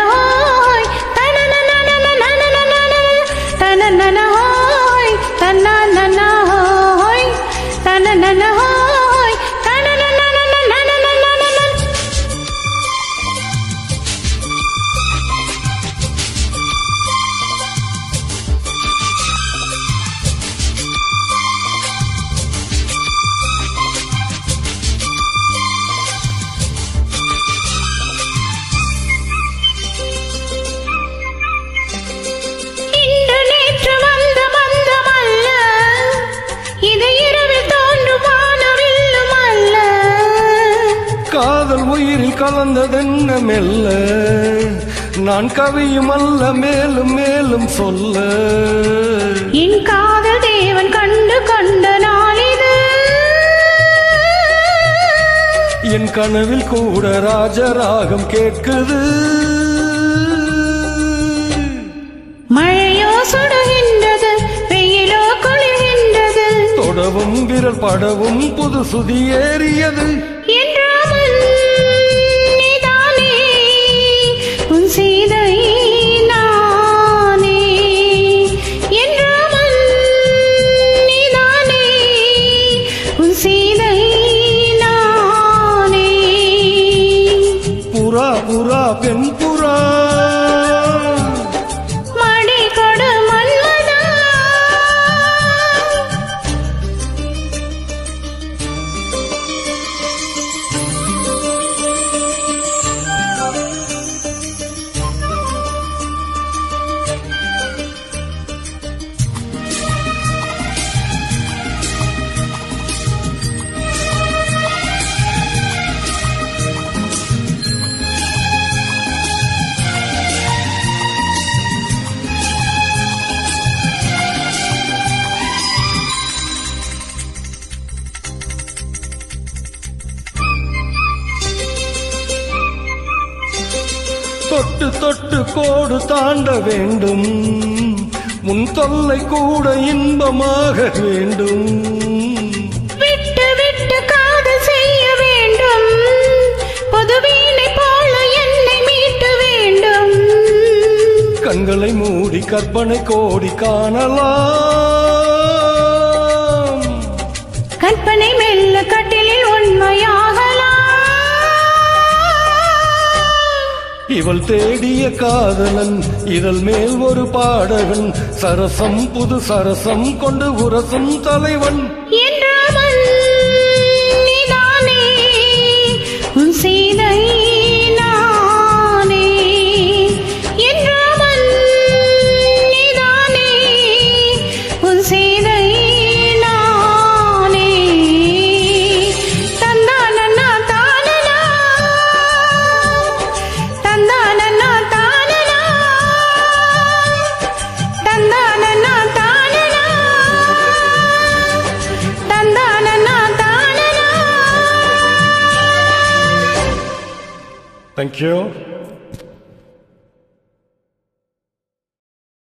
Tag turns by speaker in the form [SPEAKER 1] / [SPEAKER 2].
[SPEAKER 1] hoy tananana hoy tananana hoy tananana hoy tananana
[SPEAKER 2] காதல் உயிரில் கலந்ததென்ன மெல்ல நான் கவியும் அல்ல மேலும் மேலும் சொல்ல
[SPEAKER 1] என் காதல் தேவன் கண்டு கொண்ட நாளிது
[SPEAKER 2] என் கனவில் கூட ராஜராகம் கேட்குது
[SPEAKER 1] மழையோ சுடுகின்றது வெயிலோ குளிர்கின்றது
[SPEAKER 2] தொடவும் விரல் படவும் புது சுதி ஏறியது
[SPEAKER 1] சீதை நானே என்றாமல் நீதானே உன் சீதை நானே
[SPEAKER 2] புறா புறா பெண் புறா
[SPEAKER 1] மடி கொடு மன்மதா
[SPEAKER 2] தொட்டு தொட்டு கோடு தாண்ட வேண்டும் உன் தொல்லை கூட இன்பமாக வேண்டும்
[SPEAKER 1] விட்டு விட்டு காதல் செய்ய வேண்டும் பொதுவீனை போல என்னை மீட்ட வேண்டும்
[SPEAKER 2] கண்களை மூடி கற்பனை கோடி காணலாம்
[SPEAKER 1] கற்பனை மெல்ல கட்டிலில் உண்மையாகலாம்
[SPEAKER 2] இவள் தேடிய காதலன் இதழ் மேல் ஒரு பாடகன் சரசம் புது சரசம் கொண்டு உரசும் தலைவன்
[SPEAKER 1] என்றாமல் நீதானே உன் சீதை நானே என்றாமல் நீதானே உன் சீதை நானே தந்தானன்னா தானனா தந்தானன்னா தானனா தந்தானன்னா தானனா தந்தானன்னா தானனா.
[SPEAKER 2] Thank you.